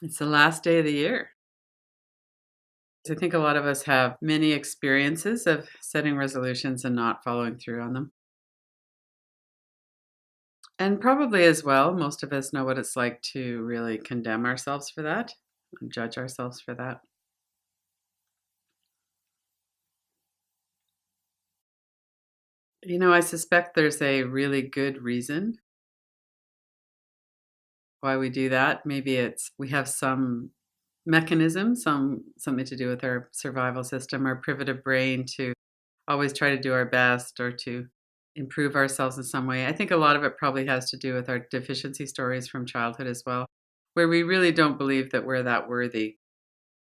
It's the last day of the year. I think a lot of us have many experiences of setting resolutions and not following through on them. And probably as well, most of us know what it's like to really condemn ourselves for that and judge ourselves for that. I suspect there's a really good reason why we do that. Maybe it's we have some mechanism, something to do with our survival system, our primitive brain to always try to do our best or to improve ourselves in some way. I think a lot of it probably has to do with our deficiency stories from childhood as well, where we really don't believe that we're that worthy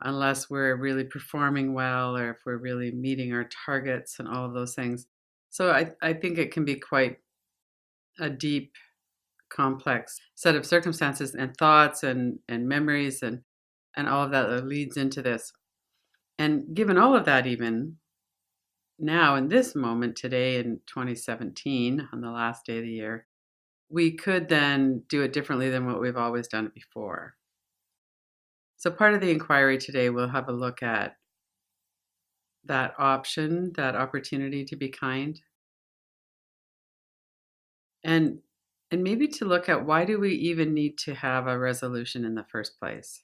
unless we're really performing well or if we're really meeting our targets and all of those things. So I think it can be quite a deep, complex set of circumstances and thoughts and memories and all of that leads into this. And given all of that, even now in this moment today in 2017, on the last day of the year, we could then do it differently than what we've always done it before. So part of the inquiry today, we'll have a look at that option, that opportunity to be kind, and and maybe to look at why do we even need to have a resolution in the first place?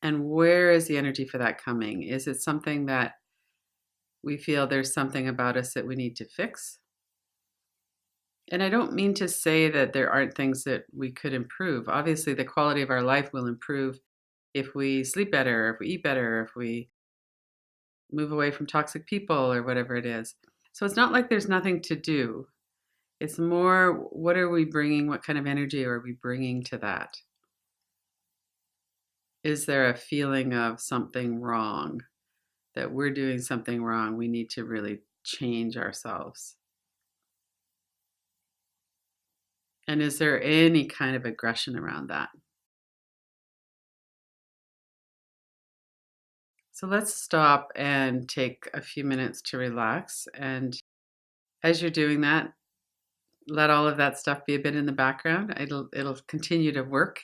And where is the energy for that coming? Is it something that we feel there's something about us that we need to fix? And I don't mean to say that there aren't things that we could improve. Obviously, the quality of our life will improve if we sleep better, if we eat better, if we move away from toxic people or whatever it is. So it's not like there's nothing to do. It's more, what are we bringing? What kind of energy are we bringing to that? Is there a feeling of something wrong, that we're doing something wrong? We need to really change ourselves. And is there any kind of aggression around that? So let's stop and take a few minutes to relax. And as you're doing that, let all of that stuff be a bit in the background. It'll continue to work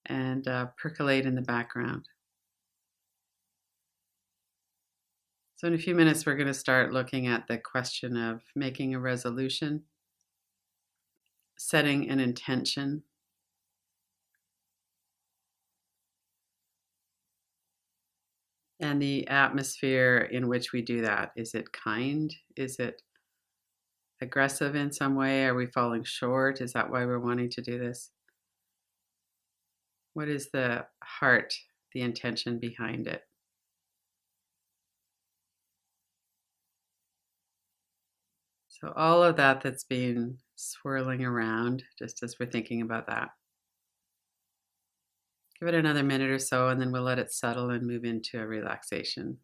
and percolate in the background. So in a few minutes, we're going to start looking at the question of making a resolution, setting an intention, and the atmosphere in which we do that. Is it kind? Is it aggressive in some way? Are we falling short? Is that why we're wanting to do this? What is the heart, the intention behind it? So all of that's been swirling around just as we're thinking about that. Give it another minute or so, and then we'll let it settle and move into a relaxation.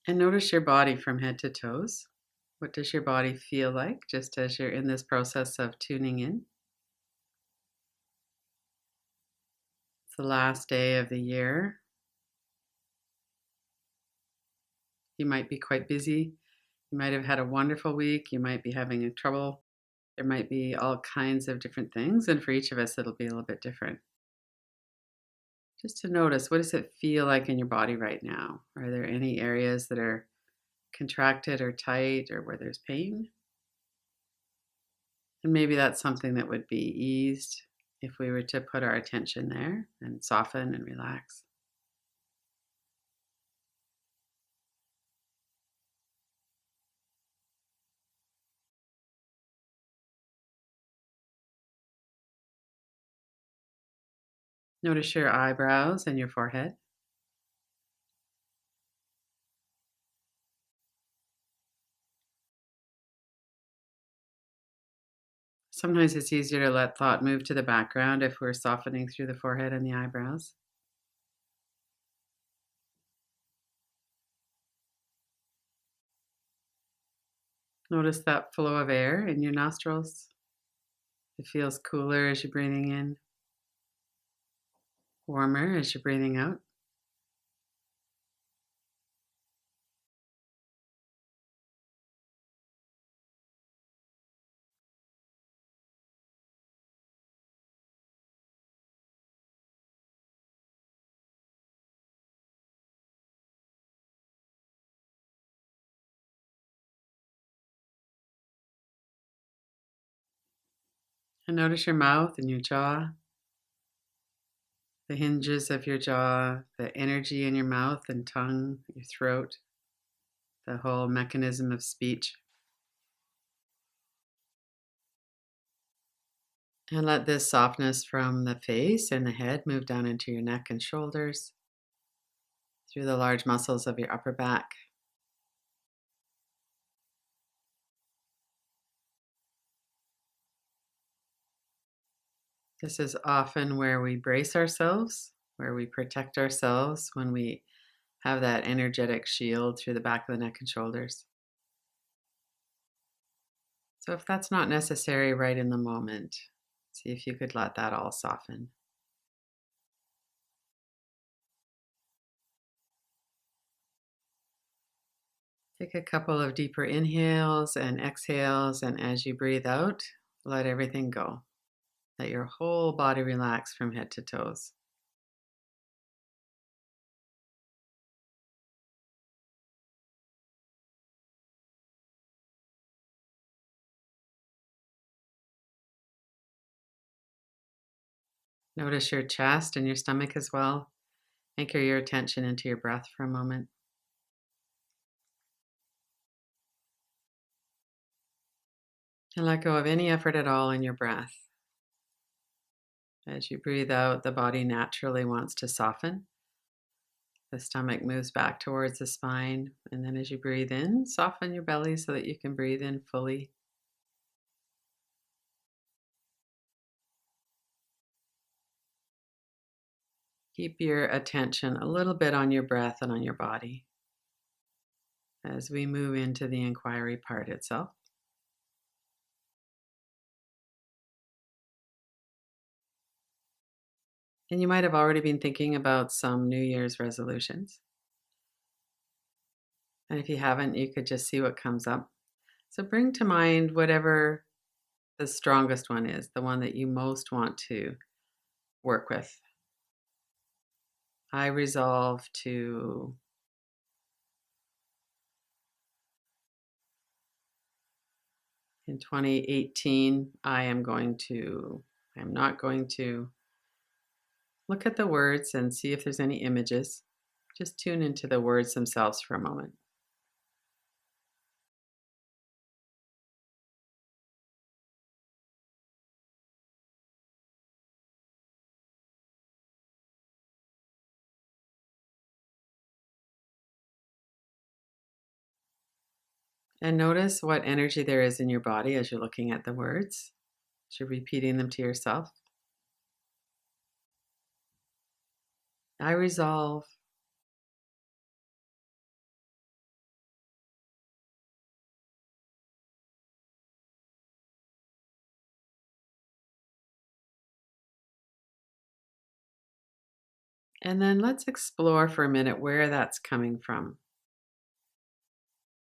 And notice your body from head to toes. What does your body feel like just as you're in this process of tuning in? It's the last day of the year. You might be quite busy. You might have had a wonderful week. You might be having a trouble. There might be all kinds of different things. And for each of us, it'll be a little bit different. Just to notice, what does it feel like in your body right now? Are there any areas that are contracted or tight or where there's pain? And maybe that's something that would be eased if we were to put our attention there and soften and relax. Notice your eyebrows and your forehead. Sometimes it's easier to let thought move to the background if we're softening through the forehead and the eyebrows. Notice that flow of air in your nostrils It feels cooler as you're breathing in, warmer as you're breathing out. And notice your mouth and your jaw, the hinges of your jaw, the energy in your mouth and tongue, your throat, the whole mechanism of speech. And let this softness from the face and the head move down into your neck and shoulders, through the large muscles of your upper back. This is often where we brace ourselves, where we protect ourselves when we have that energetic shield through the back of the neck and shoulders. So, if that's not necessary right in the moment, see if you could let that all soften. Take a couple of deeper inhales and exhales, and as you breathe out, let everything go. Let your whole body relax from head to toes. Notice your chest and your stomach as well. Anchor your attention into your breath for a moment. And let go of any effort at all in your breath. As you breathe out, the body naturally wants to soften. The stomach moves back towards the spine. And then as you breathe in, soften your belly so that you can breathe in fully. Keep your attention a little bit on your breath and on your body as we move into the inquiry part itself. And you might have already been thinking about some New Year's resolutions. And if you haven't, you could just see what comes up. So bring to mind whatever the strongest one is, the one that you most want to work with. I resolve to, in 2018, I'm not going to. Look at the words and see if there's any images. Just tune into the words themselves for a moment. And notice what energy there is in your body as you're looking at the words, as you're repeating them to yourself. I resolve. And then let's explore for a minute where that's coming from.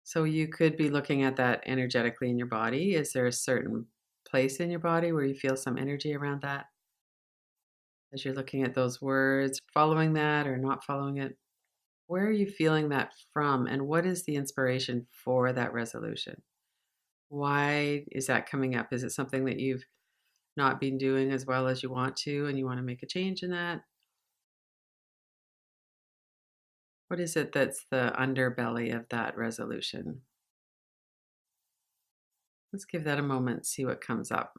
So you could be looking at that energetically in your body. Is there a certain place in your body where you feel some energy around that? As you're looking at those words, following that or not following it? Where are you feeling that from, and what is the inspiration for that resolution? Why is that coming up? Is it something that you've not been doing as well as you want to, and you want to make a change in that? What is it that's the underbelly of that resolution? Let's give that a moment, see what comes up.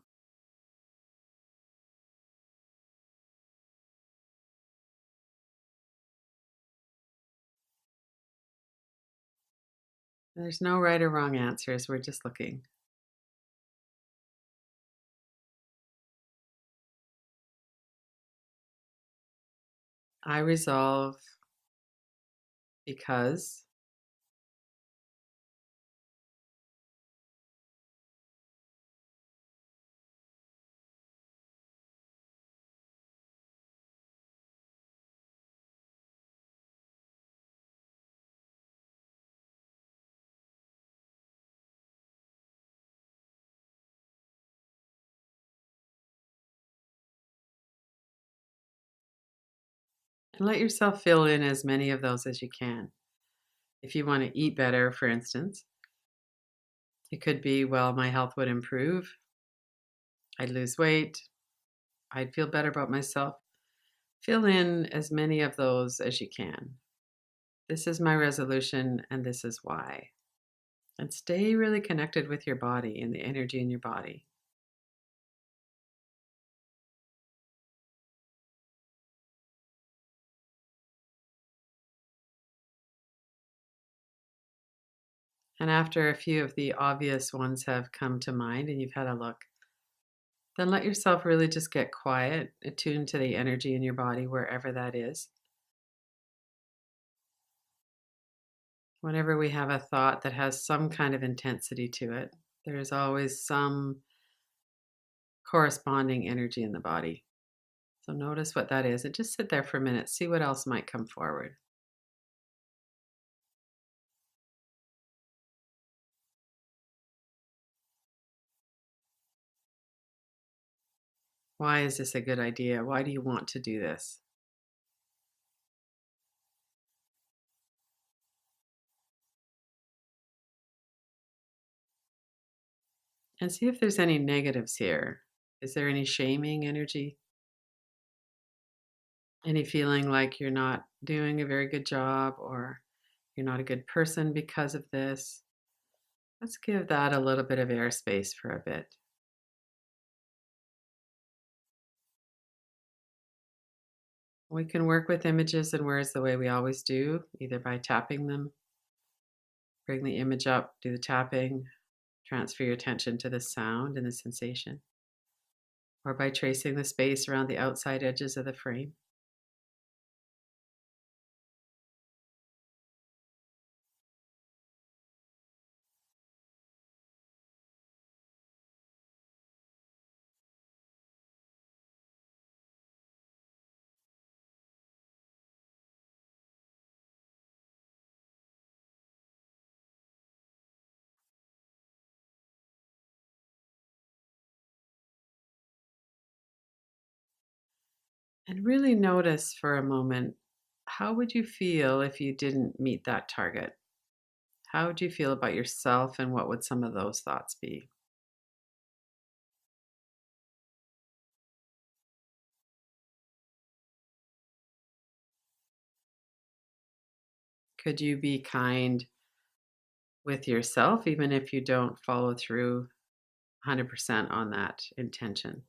There's no right or wrong answers. We're just looking. I resolve because And let yourself fill in as many of those as you can. If you want to eat better, for instance, it could be, well, my health would improve, I'd lose weight, I'd feel better about myself. Fill in as many of those as you can. This is my resolution, and this is why. And stay really connected with your body and the energy in your body. And after a few of the obvious ones have come to mind and you've had a look, then let yourself really just get quiet, attune to the energy in your body, wherever that is. Whenever we have a thought that has some kind of intensity to it, there's always some corresponding energy in the body. So notice what that is and just sit there for a minute, see what else might come forward. Why is this a good idea? Why do you want to do this? And see if there's any negatives here. Is there any shaming energy? Any feeling like you're not doing a very good job or you're not a good person because of this? Let's give that a little bit of airspace for a bit. We can work with images and words the way we always do, either by tapping them, bring the image up, do the tapping, transfer your attention to the sound and the sensation, or by tracing the space around the outside edges of the frame. And really notice for a moment, how would you feel if you didn't meet that target? How would you feel about yourself, and what would some of those thoughts be? Could you be kind with yourself even if you don't follow through 100% on that intention?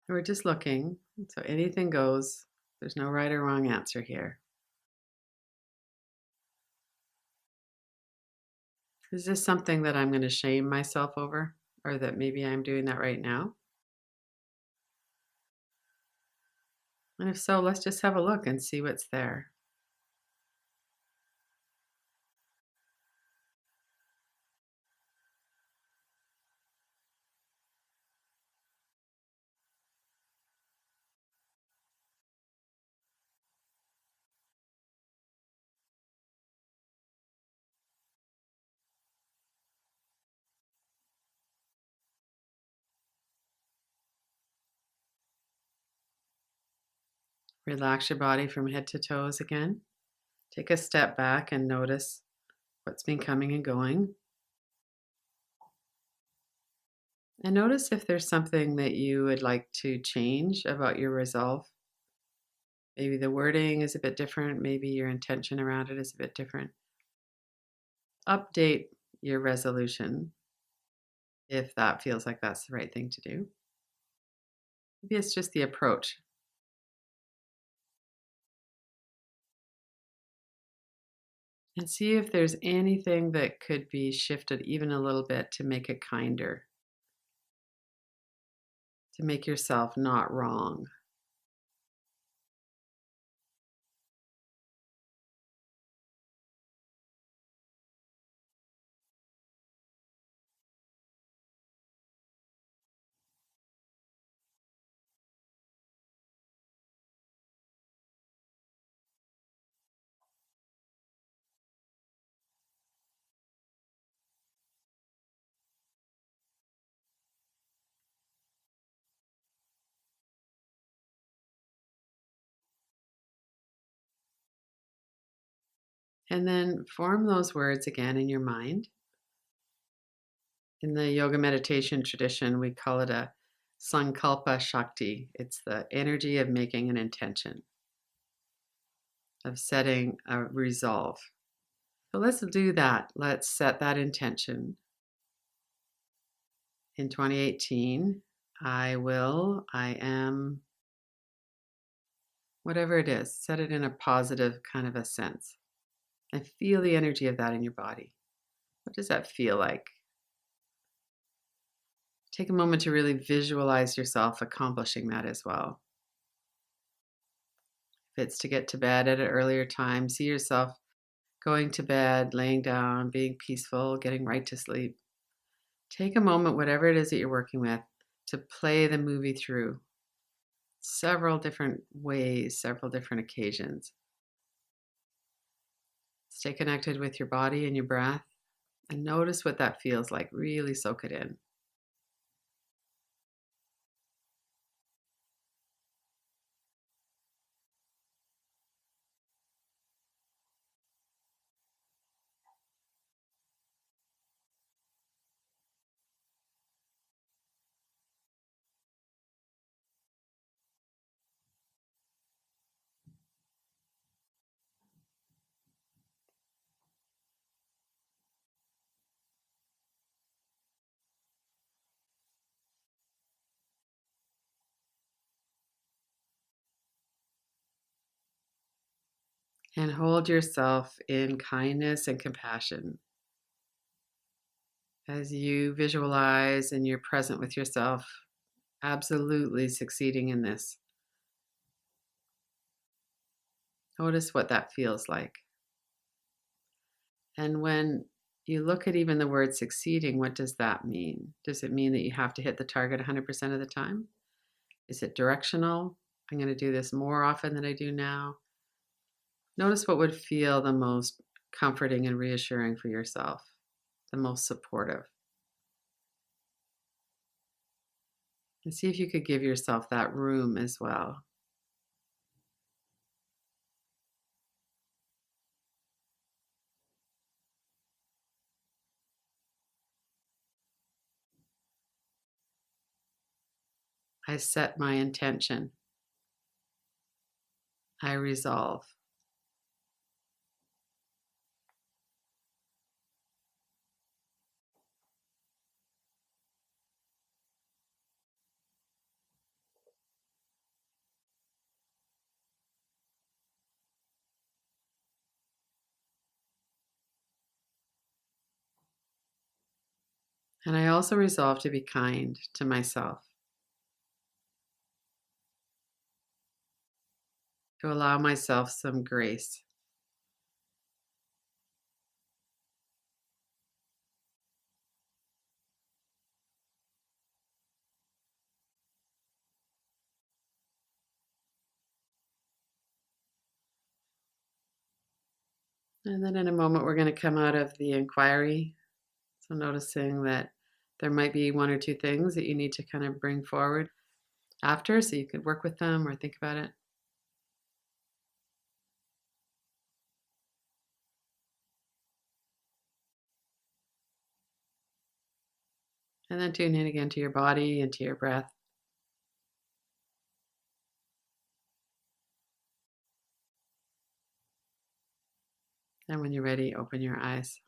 We're just looking, so anything goes. There's no right or wrong answer here. Is this something that I'm going to shame myself over, or that maybe I'm doing that right now? And if so, let's just have a look and see what's there. Relax your body from head to toes again. Take a step back and notice what's been coming and going. And notice if there's something that you would like to change about your resolve. Maybe the wording is a bit different. Maybe your intention around it is a bit different. Update your resolution if that feels like that's the right thing to do. Maybe it's just the approach. And see if there's anything that could be shifted even a little bit to make it kinder, to make yourself not wrong. And then form those words again in your mind. In the yoga meditation tradition, we call it a sankalpa shakti. It's the energy of making an intention, of setting a resolve. So let's do that. Let's set that intention. In 2018, I am, whatever it is, set it in a positive kind of a sense. And feel the energy of that in your body. What does that feel like? Take a moment to really visualize yourself accomplishing that as well. If it's to get to bed at an earlier time, see yourself going to bed, laying down, being peaceful, getting right to sleep. Take a moment, whatever it is that you're working with, to play the movie through several different ways, several different occasions. Stay connected with your body and your breath and notice what that feels like. Really soak it in. And hold yourself in kindness and compassion as you visualize and you're present with yourself, absolutely succeeding in this. Notice what that feels like. And when you look at even the word succeeding, what does that mean? Does it mean that you have to hit the target 100% of the time? Is it directional? I'm going to do this more often than I do now. Notice what would feel the most comforting and reassuring for yourself, the most supportive. And see if you could give yourself that room as well. I set my intention. I resolve. And I also resolve to be kind to myself, to allow myself some grace. And then in a moment, we're going to come out of the inquiry. So noticing that there might be one or two things that you need to kind of bring forward after so you could work with them or think about it. And then tune in again to your body and to your breath. And when you're ready, open your eyes.